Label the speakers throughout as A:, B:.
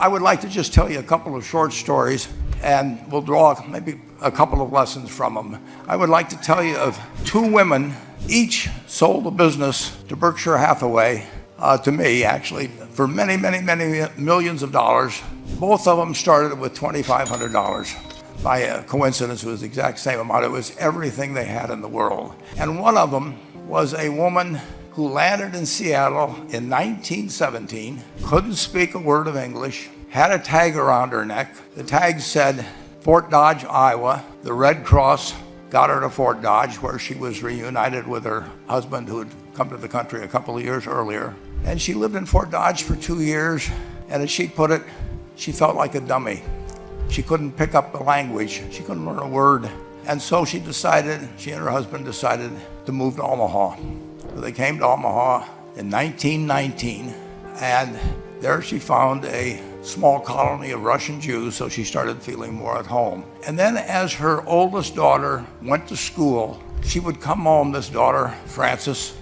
A: I would like to just tell you a couple of short stories, and we'll draw maybe a couple of lessons from them. I would like to tell you of two women, each sold a business to Berkshire Hathaway, to me actually, for many, many, many millions of dollars. Both of them started with $2,500. By coincidence, it was the exact same amount. It was everything they had in the world. And one of them was a woman who landed in Seattle in 1917, couldn't speak a word of English, had a tag around her neck. The tag said Fort Dodge, Iowa. The Red Cross got her to Fort Dodge, where she was reunited with her husband who had come to the country a couple of years earlier. And she lived in Fort Dodge for 2 years, and as she put it, she felt like a dummy. She couldn't pick up the language. She couldn't learn a word. And so she and her husband decided to move to Omaha. So they came to Omaha in 1919, and there she found a small colony of Russian Jews, so she started feeling more at home. And then as her oldest daughter went to school, she would come home, this daughter, Frances,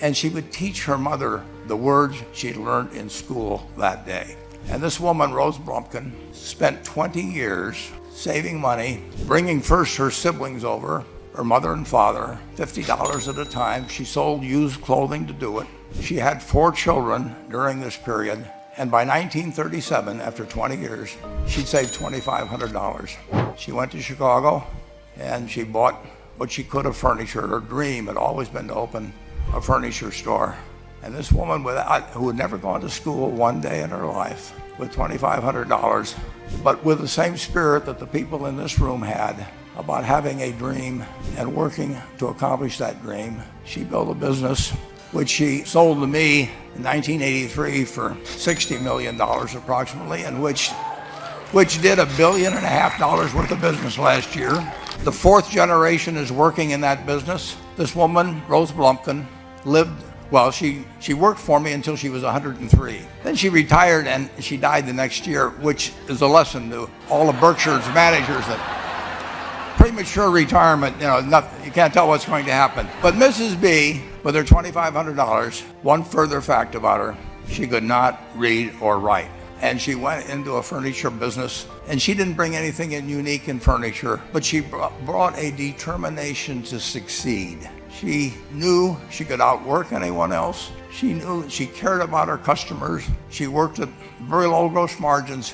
A: and she would teach her mother the words she'd learned in school that day. And this woman, Rose Blumkin, spent 20 years saving money, bringing first her siblings over, her mother and father, $50 at a time. She sold used clothing to do it. She had 4 children during this period. And by 1937, after 20 years, she'd saved $2,500. She went to Chicago and she bought what she could of furniture. Her dream had always been to open a furniture store. And this woman who had never gone to school one day in her life, with $2,500, but with the same spirit that the people in this room had about having a dream and working to accomplish that dream, she built a business which she sold to me in 1983 for $60 million approximately, and which did $1.5 billion worth of business last year. The 4th generation is working in that business. This woman, Rose Blumkin, she worked for me until she was 103. Then she retired and she died the next year, which is a lesson to all of Berkshire's managers that premature retirement, you can't tell what's going to happen. But Mrs. B, with her $2,500, one further fact about her, she could not read or write. And she went into a furniture business, and she didn't bring anything unique in furniture, but she brought a determination to succeed. She knew she could outwork anyone else. She knew she cared about her customers. She worked at very low gross margins,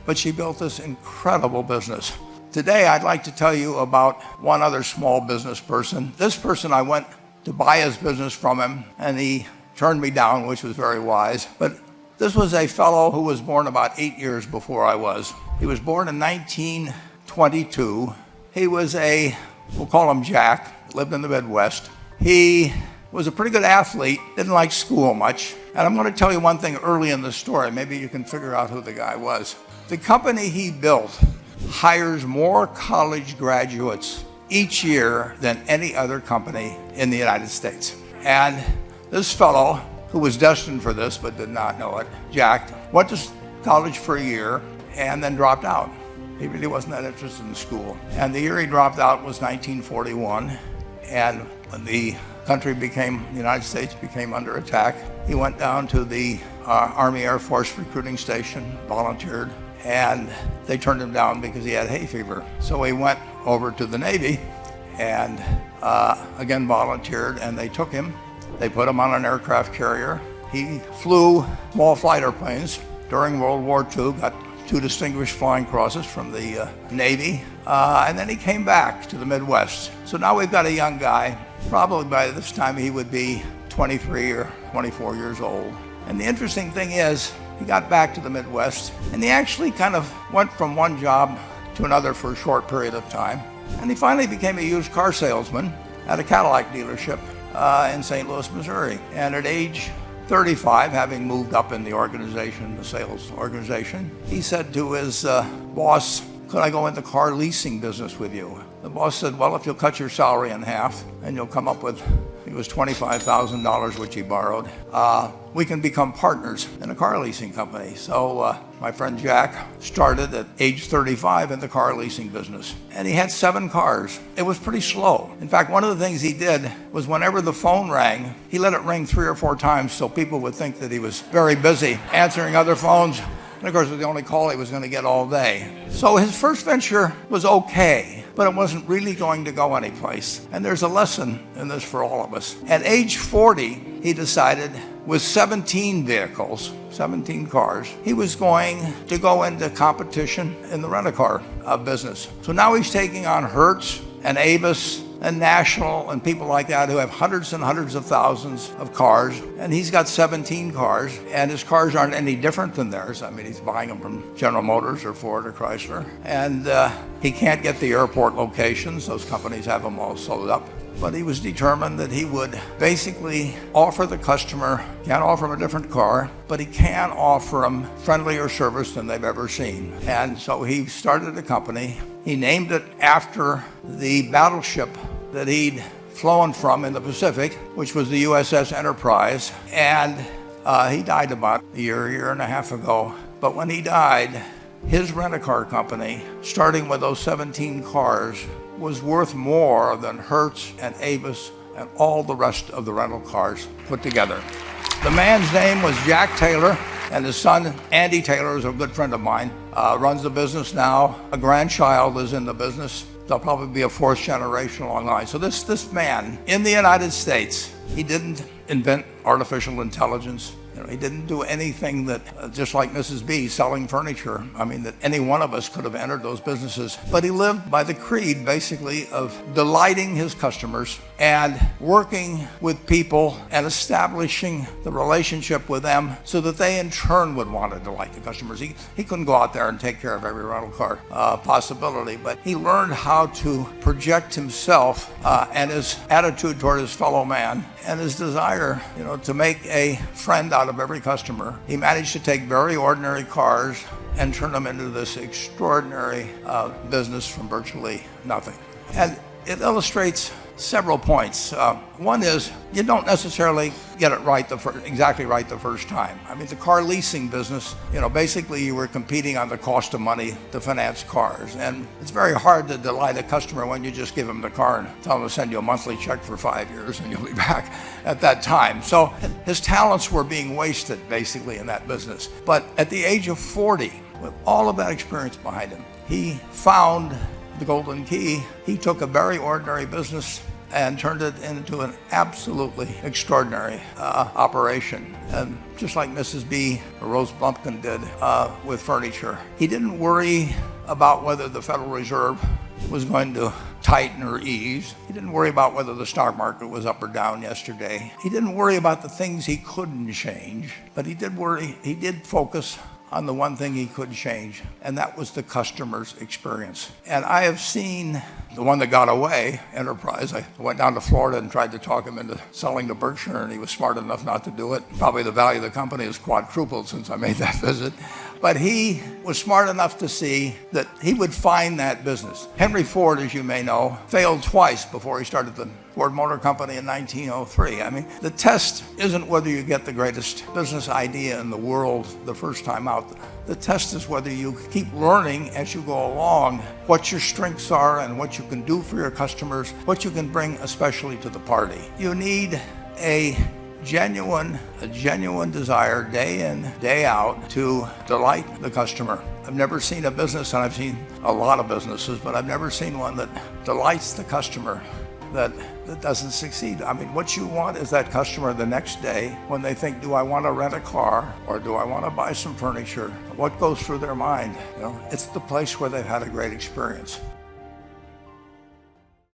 A: but she built this incredible business. Today, I'd like to tell you about one other small business person. This person, I went to buy his business from him, and he turned me down, which was very wise. But this was a fellow who was born about 8 years before I was. He was born in 1922. He was we'll call him Jack, lived in the Midwest. He was a pretty good athlete, didn't like school much. And I'm going to tell you one thing early in the story. Maybe you can figure out who the guy was. The company he built hires more college graduates each year than any other company in the United States. And this fellow, who was destined for this but did not know it, Jack, went to college for a year and then dropped out. He really wasn't that interested in school. And the year he dropped out was 1941. And when the United States became under attack, he went down to the Army Air Force recruiting station, volunteered, and they turned him down because he had hay fever. So he went over to the Navy and again volunteered, and they took him. They put him on an aircraft carrier. He flew small fighter planes during World War II, got 2 distinguished flying crosses from the Navy, and then he came back to the Midwest. So now we've got a young guy. Probably by this time he would be 23 or 24 years old. And the interesting thing is, he got back to the Midwest, and he actually kind of went from one job to another for a short period of time. And he finally became a used car salesman at a Cadillac dealership in St. Louis, Missouri. And at age 35, having moved up in the organization, the sales organization, he said to his boss, "Could I go in the car leasing business with you?" The boss said, "Well, if you'll cut your salary in half and you'll come up with," it was $25,000, which he borrowed, "we can become partners in a car leasing company." So my friend Jack started at age 35 in the car leasing business. And he had 7 cars. It was pretty slow. In fact, one of the things he did was whenever the phone rang, he let it ring 3 or 4 times so people would think that he was very busy answering other phones And of course, it was the only call he was going to get all day. So his first venture was okay, but it wasn't really going to go anyplace. And there's a lesson in this for all of us. At age 40, he decided with 17 vehicles, 17 cars, he was going to go into competition in the rent-a-car business. So now he's taking on Hertz and Avis and National and people like that who have hundreds and hundreds of thousands of cars, and he's got 17 cars, and his cars aren't any different than theirs. I mean, he's buying them from General Motors or Ford or Chrysler, and he can't get the airport locations. Those companies have them all sold up. But he was determined that he would basically offer the customer, can't offer him a different car, but he can offer them friendlier service than they've ever seen. And so he started a company. He named it after the battleship that he'd flown from in the Pacific, which was the USS Enterprise. And he died about a year and a half ago. But when he died, his rent-a-car company, starting with those 17 cars, was worth more than Hertz and Avis and all the rest of the rental cars put together. The man's name was Jack Taylor, and his son, Andy Taylor, is a good friend of mine, runs the business now. A grandchild is in the business. They'll probably be a fourth generation along the line. So this man, in the United States, he didn't invent artificial intelligence. He didn't do anything that, just like Mrs. B selling furniture, that any one of us could have entered those businesses. But he lived by the creed, basically, of delighting his customers and working with people and establishing the relationship with them so that they, in turn, would want to delight the customers. He couldn't go out there and take care of every rental car possibility, but he learned how to project himself and his attitude toward his fellow man and his desire, to make a friend out of every customer. He managed to take very ordinary cars and turn them into this extraordinary business from virtually nothing. And it illustrates several points. One is you don't necessarily get it right exactly right the first time. The car leasing business, basically you were competing on the cost of money to finance cars. And it's very hard to delight a customer when you just give them the car and tell them to send you a monthly check for 5 years and you'll be back at that time. So his talents were being wasted basically in that business. But at the age of 40, with all of that experience behind him, he found the golden key. He took a very ordinary business and turned it into an absolutely extraordinary operation. And just like Mrs. B, or Rose Blumkin did with furniture. He didn't worry about whether the Federal Reserve was going to tighten or ease. He didn't worry about whether the stock market was up or down yesterday. He didn't worry about the things he couldn't change, but he did focus on the one thing he could change, and that was the customer's experience. And I have seen the one that got away, Enterprise. I went down to Florida and tried to talk him into selling to Berkshire, and he was smart enough not to do it. Probably the value of the company has quadrupled since I made that visit. But he was smart enough to see that he would find that business. Henry Ford, as you may know, failed twice before he started the Ford Motor Company in 1903. The test isn't whether you get the greatest business idea in the world the first time out. The test is whether you keep learning as you go along what your strengths are and what you can do for your customers, what you can bring especially to the party. You need a genuine desire day in, day out to delight the customer. I've never seen a business, and I've seen a lot of businesses, but I've never seen one that delights the customer that doesn't succeed. What you want is that customer the next day when they think, do I want to rent a car or do I want to buy some furniture? What goes through their mind? It's the place where they've had a great experience.